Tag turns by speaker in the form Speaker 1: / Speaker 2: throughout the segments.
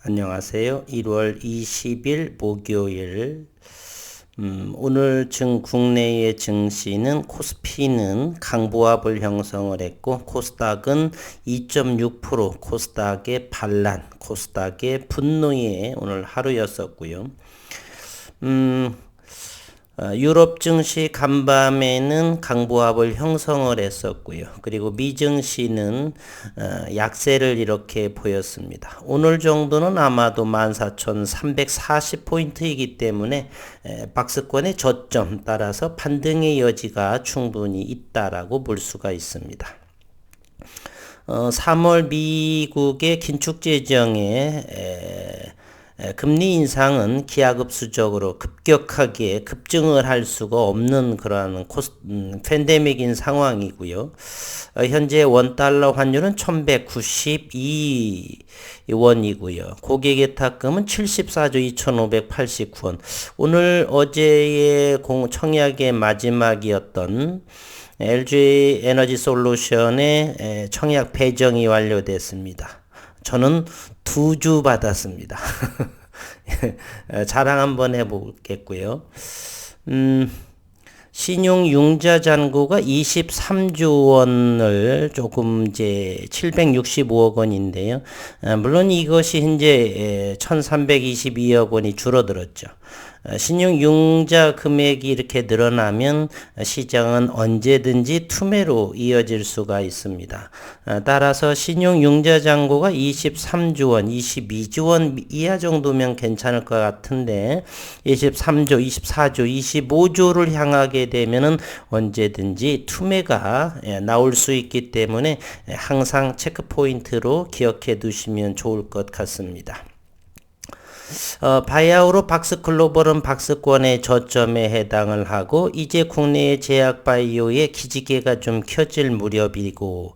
Speaker 1: 안녕하세요. 1월 20일 목요일. 오늘 국내의 증시는 코스피는 강보합을 형성을 했고, 코스닥은 2.6%, 코스닥의 반란, 코스닥의 분노의 오늘 하루였었고요. 유럽 증시 간밤에는 강보합을 형성을 했었고요. 그리고 미 증시는 약세를 이렇게 보였습니다. 오늘 정도는 아마도 14,340포인트이기 때문에 박스권의 저점 따라서 반등의 여지가 충분히 있다라고 볼 수가 있습니다. 3월 미국의 긴축 재정에 금리 인상은 기하급수적으로 급격하게 급증을 할 수가 없는 그러한 팬데믹인 상황이고요. 현재 원달러 환율은 1192원이고요. 고객의 탁금은 74조 2589원. 오늘 어제의 청약의 마지막이었던 LG 에너지 솔루션의 청약 배정이 완료됐습니다. 저는 2주 받았습니다. 자랑 한번 해보겠고요. 신용 융자 잔고가 23조 원을 조금 이제 765억 원인데요. 물론 이것이 현재 1322억 원이 줄어들었죠. 신용 융자 금액이 이렇게 늘어나면 시장은 언제든지 투매로 이어질 수가 있습니다. 따라서 신용 융자 잔고가 23조 원, 22조 원 이하 정도면 괜찮을 것 같은데 23조, 24조, 25조를 향하게 되면은 언제든지 투매가 나올 수 있기 때문에 항상 체크 포인트로 기억해 두시면 좋을 것 같습니다. 바이아우로 박스글로벌은 박스권의 저점에 해당을 하고 이제 국내의 제약바이오의 기지개가 좀 켜질 무렵이고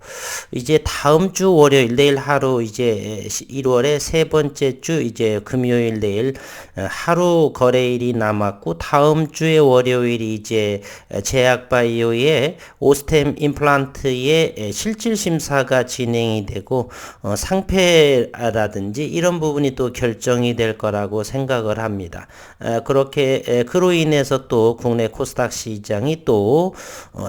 Speaker 1: 이제 다음 주 월요일 내일 하루 이제 1월의 세 번째 주 이제 금요일 내일 하루 거래일이 남았고 다음 주의 월요일이 이제 제약바이오의 오스템 임플란트의 실질 심사가 진행이 되고 상패라든지 이런 부분이 또 결정이 될 거라고 생각을 합니다. 그렇게 그로 인해서 또 국내 코스닥 시장이 또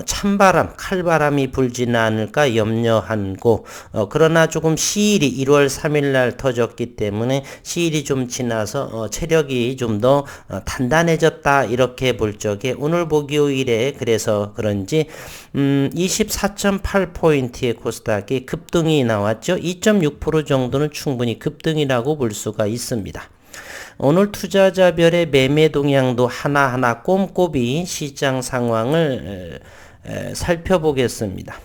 Speaker 1: 찬바람, 칼바람이 불지는 않을까 염려하고 그러나 조금 시일이 1월 3일 날 터졌기 때문에 시일이 좀 지나서 체력이 좀 더 단단해졌다 이렇게 볼 적에 오늘 목요일에 그래서 그런지 24.8포인트의 코스닥이 급등이 나왔죠. 2.6% 정도는 충분히 급등이라고 볼 수가 있습니다. 오늘 투자자별의 매매 동향도 하나하나 꼼꼼히 시장 상황을 살펴보겠습니다.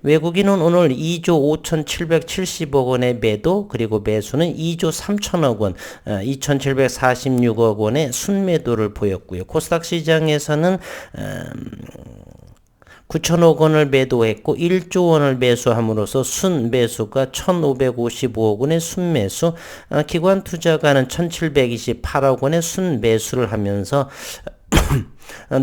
Speaker 1: 외국인은 오늘 2조 5,770억 원의 매도 그리고 매수는 2조 3천억 원 2,746억 원의 순매도를 보였고요. 코스닥 시장에서는 9천억 원을 매도했고 1조 원을 매수함으로써 순매수가 1,555억 원의 순매수, 기관 투자가는 1,728억 원의 순매수를 하면서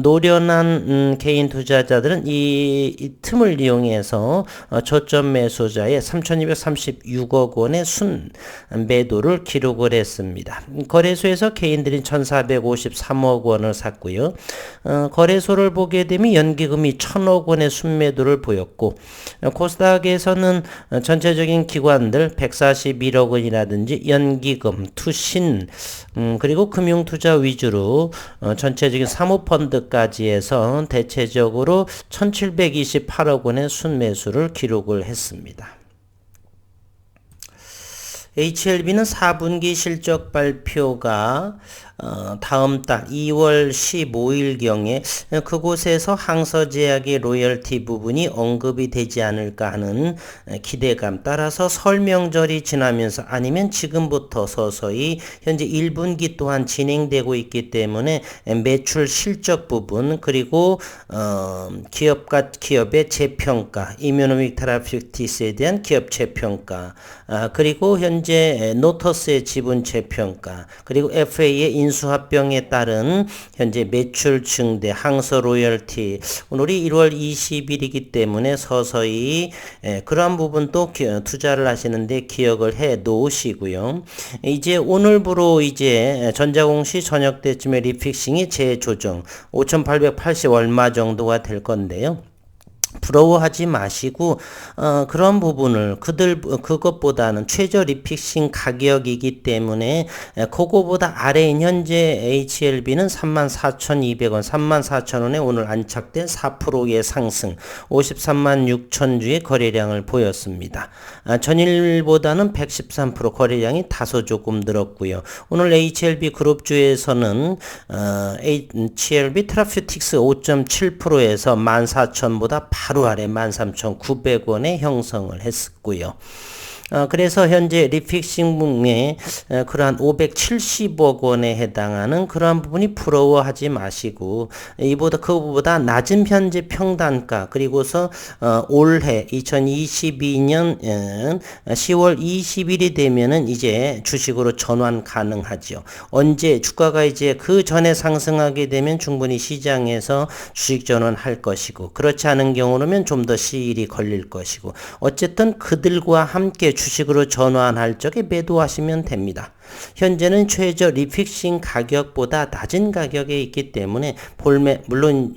Speaker 1: 노련한 개인 투자자들은 이 틈을 이용해서 저점 매수자의 3,236억 원의 순 매도를 기록을 했습니다. 거래소에서 개인들이 1,453억 원을 샀고요. 거래소를 보게 되면 연기금이 1,000억 원의 순매도를 보였고 코스닥에서는 전체적인 기관들 141억 원이라든지 연기금, 투신 그리고 금융투자 위주로 전체적인 사모펀드까지 해서 대체적으로 1,728억 원의 순매수를 기록을 했습니다. HLB는 4분기 실적 발표가 다음 달 2월 15일경에 그곳에서 항서제약의 로열티 부분이 언급이 되지 않을까 하는 기대감 따라서 설 명절이 지나면서 아니면 지금부터 서서히 현재 1분기 또한 진행되고 있기 때문에 매출 실적 부분 그리고 기업의 재평가 이뮤노믹 테라피틱스에 대한 기업 재평가 그리고 현재 노터스의 지분 재평가 그리고 FA의 인수합병에 따른 현재 매출 증대, 항서 로열티, 오늘이 1월 20일이기 때문에 서서히 그러한 부분도 투자를 하시는데 기억을 해 놓으시고요. 이제 오늘부로 이제 전자공시 저녁 때쯤에 리픽싱이 재조정 5,880 얼마 정도가 될 건데요. 부러워하지 마시고 그런 부분을 그것보다는 최저 리픽싱 가격이기 때문에 그거보다 아래인 현재 HLB는 34,200원, 34,000원에 오늘 안착된 4%의 상승, 53만 6천 주의 거래량을 보였습니다. 전일보다는 113% 거래량이 다소 조금 늘었고요. 오늘 HLB 그룹주에서는 HLB 트라퓨틱스 5.7%에서 14,000보다 바로 아래 13,900원에 형성을 했었고요. 그래서 현재 리픽싱에 그러한 570억 원에 해당하는 그러한 부분이 부러워하지 마시고 그거보다 낮은 현재 평단가 그리고서 올해 2022년 10월 20일이 되면은 이제 주식으로 전환 가능하죠. 언제 주가가 이제 그 전에 상승하게 되면 충분히 시장에서 주식 전환할 것이고 그렇지 않은 경우라면 좀 더 시일이 걸릴 것이고 어쨌든 그들과 함께 주식으로 전환할 적에 매도하시면 됩니다. 현재는 최저 리픽싱 가격보다 낮은 가격에 있기 때문에 물론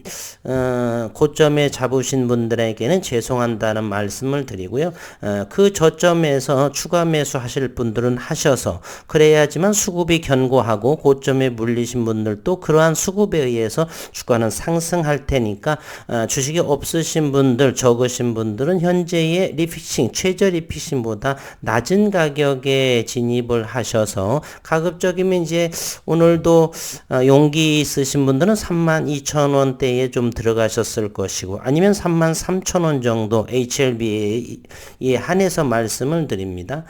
Speaker 1: 고점에 잡으신 분들에게는 죄송한다는 말씀을 드리고요. 그 저점에서 추가 매수하실 분들은 하셔서 그래야지만 수급이 견고하고 고점에 물리신 분들도 그러한 수급에 의해서 주가는 상승할 테니까 주식이 없으신 분들 적으신 분들은 현재의 리픽싱 최저 리픽싱보다 낮은 가격에 진입을 하셔서 가급적이면 이제 오늘도 용기 있으신 분들은 32,000원대에 좀 들어가셨을 것이고 아니면 33,000원 정도 HLB에 한해서 말씀을 드립니다.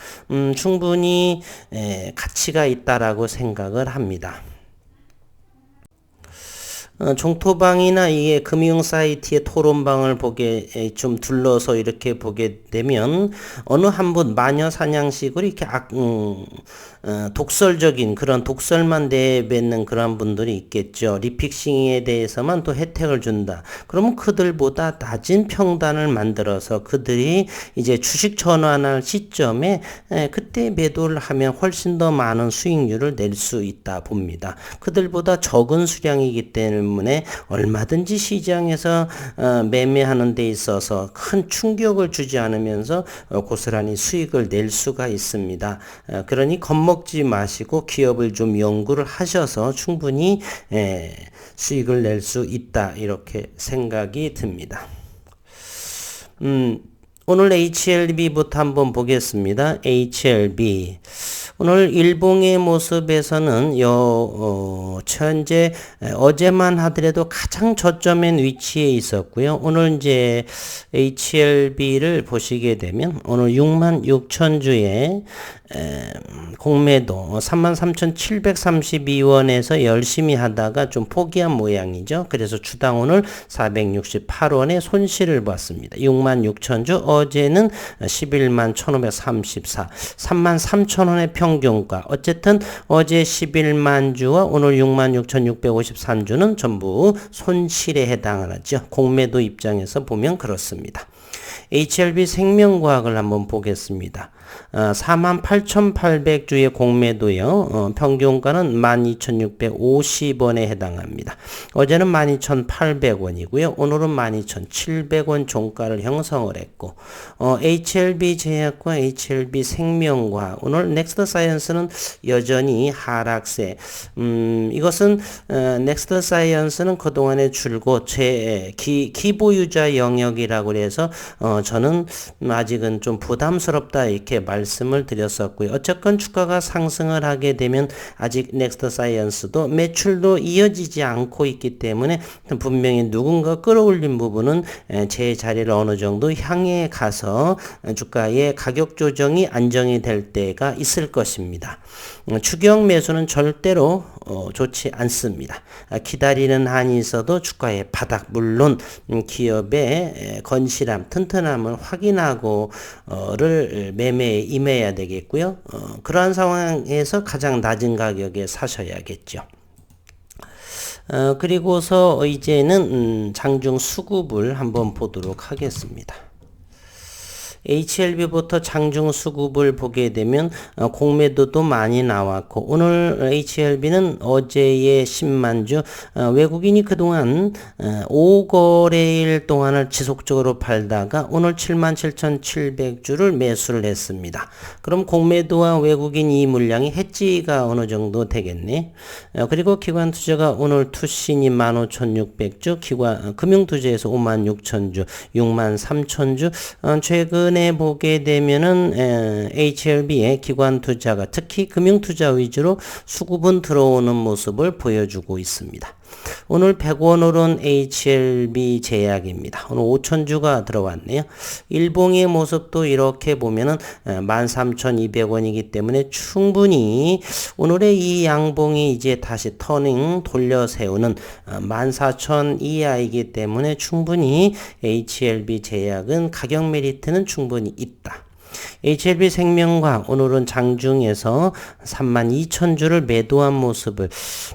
Speaker 1: 충분히 가치가 있다라고 생각을 합니다. 종토방이나 이게 금융 사이트의 토론방을 좀 둘러서 이렇게 보게 되면 어느 한 분 마녀 사냥식으로 이렇게 독설적인 그런 독설만 내뱉는 그런 분들이 있겠죠. 리픽싱에 대해서만 또 혜택을 준다. 그러면 그들보다 낮은 평단을 만들어서 그들이 이제 주식 전환할 시점에 그때 매도를 하면 훨씬 더 많은 수익률을 낼 수 있다 봅니다. 그들보다 적은 수량이기 때문에 얼마든지 시장에서 매매하는 데 있어서 큰 충격을 주지 않으면서 고스란히 수익을 낼 수가 있습니다. 그러니 겁먹지 마시고 기업을 좀 연구를 하셔서 충분히 수익을 낼 수 있다 이렇게 생각이 듭니다. 오늘 HLB부터 한번 보겠습니다. HLB 오늘 일봉의 모습에서는 현재 어제만 하더라도 가장 저점엔 위치해 있었고요. 오늘 이제 HLB를 보시게 되면 오늘 66,000주에 공매도 33,732원에서 열심히 하다가 좀 포기한 모양이죠. 그래서 주당 오늘 468원의 손실을 봤습니다. 66,000주 어제는 11만 1,534 33,000원의 평균가 어쨌든 어제 11만 주와 오늘 66,653주는 전부 손실에 해당을 하죠. 공매도 입장에서 보면 그렇습니다. HLB 생명과학을 한번 보겠습니다. 48,800주의 공매도요. 평균가는 12,650원에 해당합니다. 어제는 12,800원이고요. 오늘은 12,700원 종가를 형성을 했고 HLB 제약과 HLB 생명과학 오늘 넥스트 사이언스는 여전히 하락세. 이것은 넥스트 사이언스는 그동안에 줄곧 기보유자 영역이라고 해서 저는 아직은 좀 부담스럽다 이렇게 말씀을 드렸었고요. 어쨌건 주가가 상승을 하게 되면 아직 넥스트 사이언스도 매출도 이어지지 않고 있기 때문에 분명히 누군가 끌어올린 부분은 제 자리를 어느 정도 향해 가서 주가의 가격 조정이 안정이 될 때가 있을 것입니다. 추격 매수는 절대로 좋지 않습니다. 기다리는 한이 있어도 주가의 바닥, 물론 기업의 건실함, 튼튼함을 확인하고를 매매에 임해야 되겠고요. 그러한 상황에서 가장 낮은 가격에 사셔야겠죠. 그리고서 이제는 장중 수급을 한번 보도록 하겠습니다. HLB부터 장중 수급을 보게 되면 공매도도 많이 나왔고, 오늘 HLB는 어제의 10만주, 외국인이 그동안 5거래일 동안을 지속적으로 팔다가 오늘 77,700주를 매수를 했습니다. 그럼 공매도와 외국인 이 물량이 해지가 어느 정도 되겠네. 그리고 기관 투자가 오늘 투신이 15,600주, 금융투자에서 56,000주, 63,000주, 최근에 보게 되면은 HLB의 기관 투자가 특히 금융 투자 위주로 수급은 들어오는 모습을 보여주고 있습니다. 오늘 100원 오른 HLB 제약입니다. 오늘 5,000주가 들어왔네요. 일봉의 모습도 이렇게 보면은 13,200원이기 때문에 충분히 오늘의 이 양봉이 이제 다시 터닝 돌려 세우는 14,000 이하이기 때문에 충분히 HLB 제약은 가격 메리트는 충분히 있다. HLB 생명과학 오늘은 장중에서 32,000주를 매도한 모습을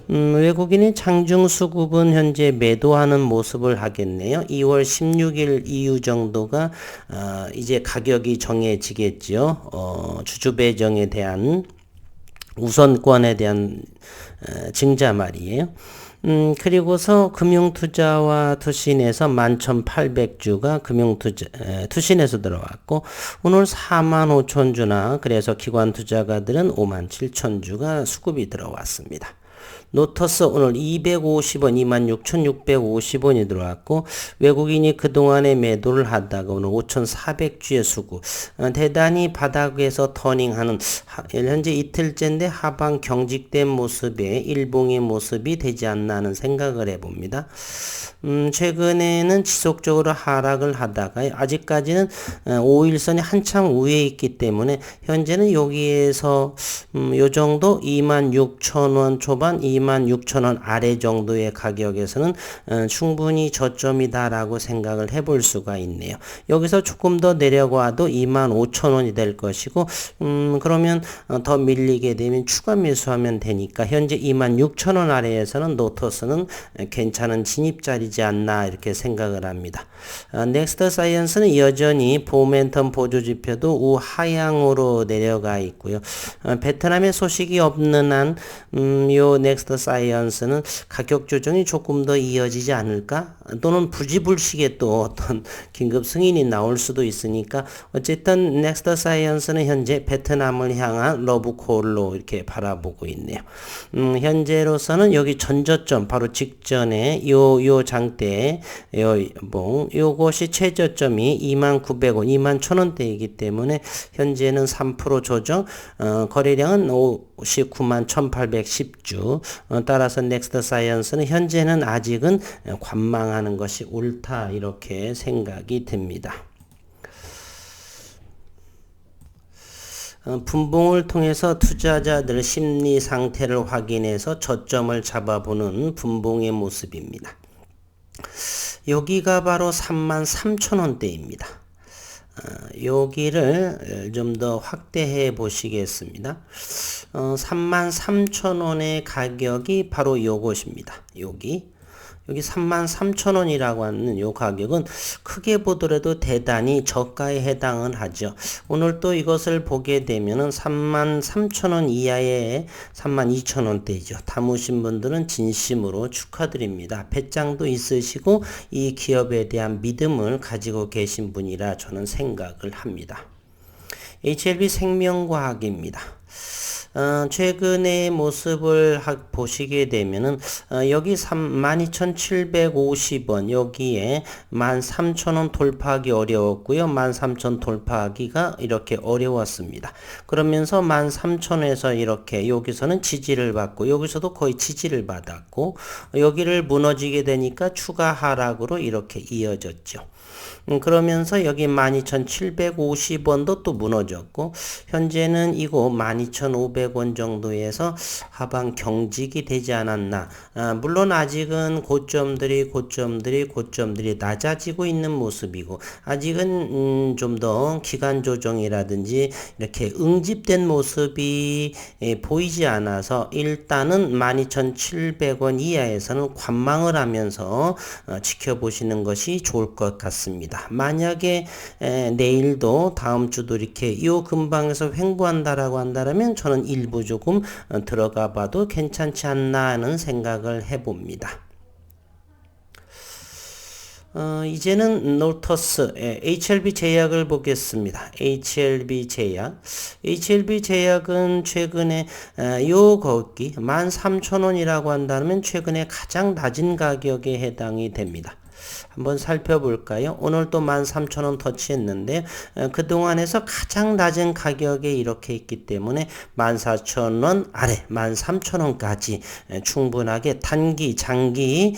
Speaker 1: 외국인의 장중 수급은 현재 매도하는 모습을 하겠네요. 2월 16일 이후 정도가 이제 가격이 정해지겠죠. 주주 배정에 대한 우선권에 대한 증자 말이에요. 그리고서 금융투자와 투신에서 11,800주가 투신에서 들어왔고, 오늘 45,000주나, 그래서 기관투자가들은 57,000주가 수급이 들어왔습니다. 노터스 오늘 250원, 26,650원이 들어왔고, 외국인이 그동안에 매도를 하다가 오늘 5,400주의 수급, 대단히 바닥에서 터닝하는, 현재 이틀째인데 하방 경직된 모습의 일봉의 모습이 되지 않나 하는 생각을 해봅니다. 최근에는 지속적으로 하락을 하다가 아직까지는 5일선이 한참 위에 있기 때문에 현재는 여기에서 요 정도 26,000원 초반, 26,000원 아래 정도의 가격에서는 충분히 저점이다라고 생각을 해볼 수가 있네요. 여기서 조금 더 내려가도 25,000원이 될 것이고, 그러면 더 밀리게 되면 추가 매수하면 되니까 현재 26,000원 아래에서는 노터스는 괜찮은 진입 자리지 않나 이렇게 생각을 합니다. 넥스트 사이언스는 여전히 모멘텀 보조 지표도 우하향으로 내려가 있고요. 베트남의 소식이 없는 한 요 넥스트 사이언스는 가격 조정이 조금 더 이어지지 않을까? 또는 부지불식의 또 어떤 긴급 승인이 나올 수도 있으니까, 어쨌든 넥스트 사이언스는 현재 베트남을 향한 러브콜로 이렇게 바라보고 있네요. 현재로서는 여기 전저점 바로 직전에 요 장대 요것이 최저점이 29,000원, 21,000원대이기 때문에 현재는 3% 조정, 거래량은 591,810주. 따라서 넥스트 사이언스는 현재는 아직은 관망하는 것이 옳다 이렇게 생각이 듭니다. 분봉을 통해서 투자자들의 심리 상태를 확인해서 저점을 잡아보는 분봉의 모습입니다. 여기가 바로 33,000원대입니다. 여기를 좀 더 확대해 보시겠습니다. 33,000원의 가격이 바로 요것입니다. 여기 33,000원이라고 하는 요 가격은 크게 보더라도 대단히 저가에 해당을 하죠. 오늘 또 이것을 보게 되면은 33,000원 이하의 32,000원대이죠. 담으신 분들은 진심으로 축하드립니다. 배짱도 있으시고 이 기업에 대한 믿음을 가지고 계신 분이라 저는 생각을 합니다. HLB 생명과학입니다. 최근의 모습을 보시게 되면은 여기 12,750원 여기에 13,000원 돌파하기 어려웠고요. 13,000 돌파하기가 이렇게 어려웠습니다. 그러면서 13,000원에서 이렇게 여기서는 지지를 받고 여기서도 거의 지지를 받았고 여기를 무너지게 되니까 추가 하락으로 이렇게 이어졌죠. 그러면서 여기 12,750원도 또 무너졌고, 현재는 이거 12,500원 정도에서 하방 경직이 되지 않았나. 물론 아직은 고점들이 낮아지고 있는 모습이고, 아직은 좀 더 기간 조정이라든지 이렇게 응집된 모습이 보이지 않아서 일단은 12,700원 이하에서는 관망을 하면서 지켜보시는 것이 좋을 것 같습니다. 만약에 내일도 다음 주도 이렇게 이 근방에서 횡보한다라고 한다면 저는 일부 조금 들어가 봐도 괜찮지 않나 하는 생각을 해봅니다. 이제는 노터스 HLB 제약을 보겠습니다. HLB 제약은 최근에 요 거기 13,000원이라고 한다면 최근에 가장 낮은 가격에 해당이 됩니다. 한번 살펴볼까요? 오늘 또 13,000원 터치했는데 그동안에서 가장 낮은 가격에 이렇게 있기 때문에 14,000원 아래 13,000원까지 충분하게 단기 장기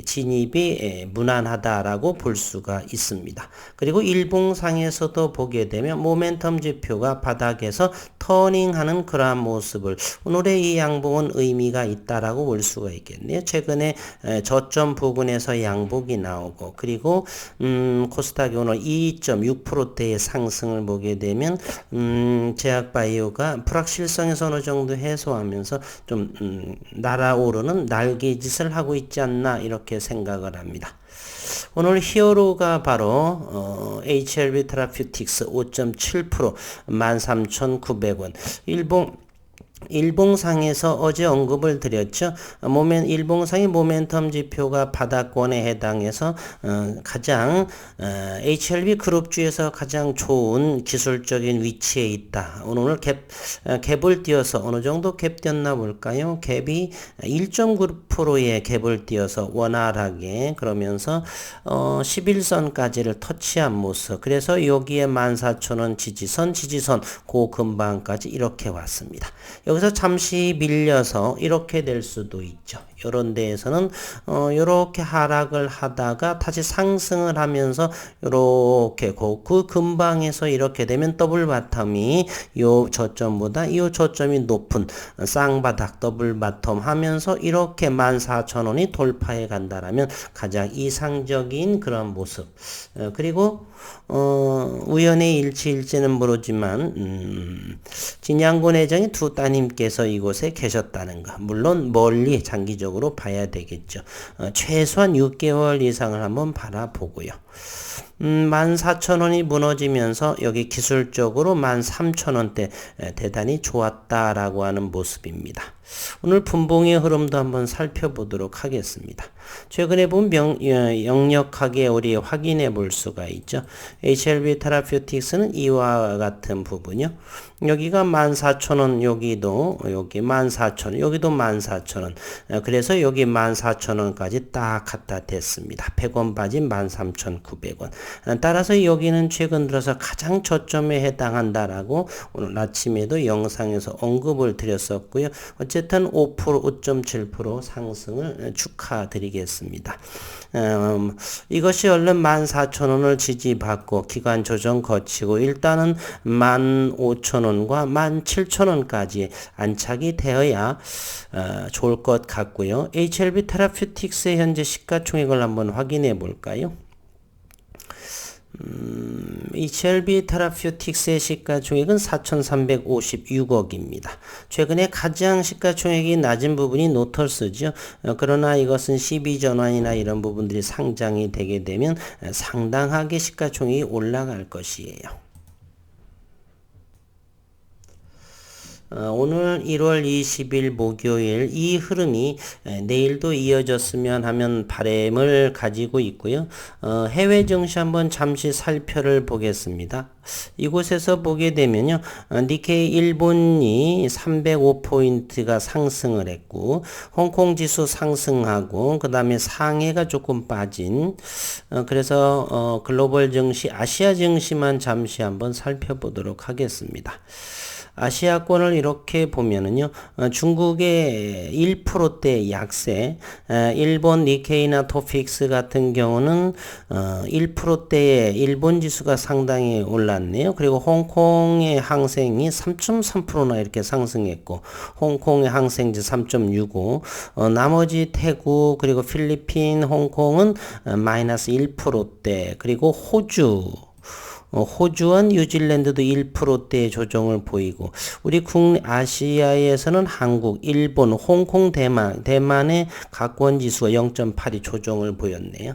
Speaker 1: 진입이 무난하다라고 볼 수가 있습니다. 그리고 일봉상에서도 보게 되면 모멘텀 지표가 바닥에서 터닝하는 그러한 모습을 오늘의 이 양봉은 의미가 있다라고 볼 수가 있겠네요. 최근에 저점 부근에서 양복이 나오고 그리고 코스닥이 오늘 2.6%대의 상승을 보게 되면 제약바이오가 불확실성에서 어느 정도 해소하면서 좀 날아오르는 날개짓을 하고 있지 않나 이렇게 생각을 합니다. 오늘 히어로가 바로 HLB 테라퓨틱스 5.7% 13,900원 일봉상에서 어제 언급을 드렸죠. 일봉상의 모멘텀 지표가 바닥권에 해당해서 가장 HLB 그룹주에서 가장 좋은 기술적인 위치에 있다. 오늘 갭을 띄어서 어느 정도 갭 띄었나 볼까요? 갭이 1.9%의 갭을 띄어서 원활하게 그러면서 11선까지를 터치한 모습. 그래서 여기에 14,000원 지지선 그 근방까지 이렇게 왔습니다. 여기서 잠시 밀려서 이렇게 될 수도 있죠. 이런 데에서는 이렇게 하락을 하다가 다시 상승을 하면서 이렇게 그 근방에서 이렇게 되면 더블 바텀이 요 저점보다 이 저점이 높은 쌍바닥 더블 바텀 하면서 이렇게 14,000원이 돌파해 간다라면 가장 이상적인 그런 모습. 그리고 우연의 일치일지는 모르지만 진양군 회장이 두 따님께서 이곳에 계셨다는 거. 물론 멀리 장기적으로 봐야 되겠죠. 최소한 6개월 이상을 한번 바라보고요. 14,000원이 무너지면서 여기 기술적으로 13,000원대 대단히 좋았다라고 하는 모습입니다. 오늘 분봉의 흐름도 한번 살펴보도록 하겠습니다. 최근에 보면 역력하게 우리 확인해 볼 수가 있죠. HLB 테라퓨틱스는 이와 같은 부분이요. 여기가 14,000원, 여기 14,000원, 여기도 14,000원. 그래서 여기 14,000원까지 딱 갖다 댔습니다. 100원 빠진 13,900원. 따라서 여기는 최근 들어서 가장 저점에 해당한다라고 오늘 아침에도 영상에서 언급을 드렸었고요. 어쨌든 5.7% 상승을 축하드리겠습니다. 이것이 얼른 14,000원을 지지받고 기간 조정 거치고 일단은 15,000원과 17,000원까지 안착이 되어야 좋을 것 같고요. HLB 테라퓨틱스의 현재 시가총액을 한번 확인해 볼까요? HLB 테라퓨틱스의 시가총액은 4,356억입니다. 최근에 가장 시가총액이 낮은 부분이 노털스죠. 그러나 이것은 12전환이나 이런 부분들이 상장이 되게 되면 상당하게 시가총액이 올라갈 것이에요. 오늘 1월 20일 목요일 이 흐름이 내일도 이어졌으면 하면 바람을 가지고 있고요. 해외 증시 한번 잠시 살펴를 보겠습니다. 이곳에서 보게 되면요. 니케이 일본이 305포인트가 상승을 했고 홍콩 지수 상승하고 그 다음에 상해가 조금 빠진 그래서 글로벌 증시 아시아 증시만 잠시 한번 살펴보도록 하겠습니다. 아시아권을 이렇게 보면은요, 중국의 1%대 약세, 일본 니케이나 토픽스 같은 경우는 1%대의 일본 지수가 상당히 올랐네요. 그리고 홍콩의 항생이 3.3%나 이렇게 상승했고, 홍콩의 항생지 3.65, 나머지 태국 그리고 필리핀, 홍콩은 마이너스 1%대, 그리고 호주와 뉴질랜드도 1%대의 조정을 보이고, 우리 국내 아시아에서는 한국, 일본, 홍콩, 대만의 각권 지수가 0.82 조정을 보였네요.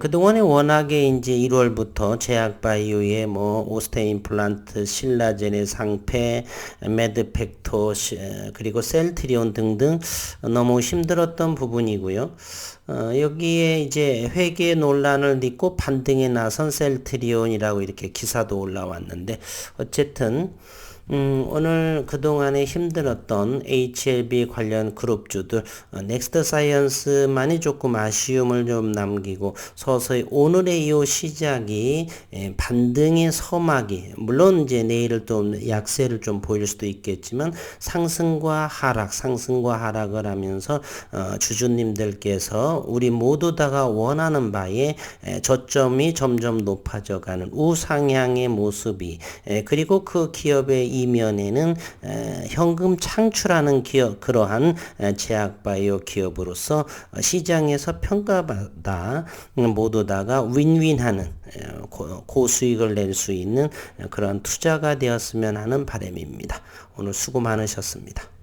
Speaker 1: 그동안에 워낙에 이제 1월부터 제약바이오의 오스테 임플란트, 신라젠의 상패, 매드팩토, 그리고 셀트리온 등등 너무 힘들었던 부분이고요. 여기에 이제 회계 논란을 딛고 반등에 나선 셀트리온이라고 이렇게 기사도 올라왔는데, 어쨌든 오늘 그동안에 힘들었던 HLB 관련 그룹주들, 넥스트 사이언스만이 조금 아쉬움을 좀 남기고, 서서히 오늘의 이 시작이 반등의 서막이, 물론 이제 내일을 또 약세를 좀 보일 수도 있겠지만, 상승과 하락을 하면서 주주님들께서 우리 모두 다가 원하는 바에 저점이 점점 높아져가는 우상향의 모습이, 그리고 그 기업의 이면에는 현금 창출하는 기업, 그러한 제약바이오 기업으로서 시장에서 평가받아 모두 다가 윈윈하는 고수익을 낼 수 있는 그런 투자가 되었으면 하는 바람입니다. 오늘 수고 많으셨습니다.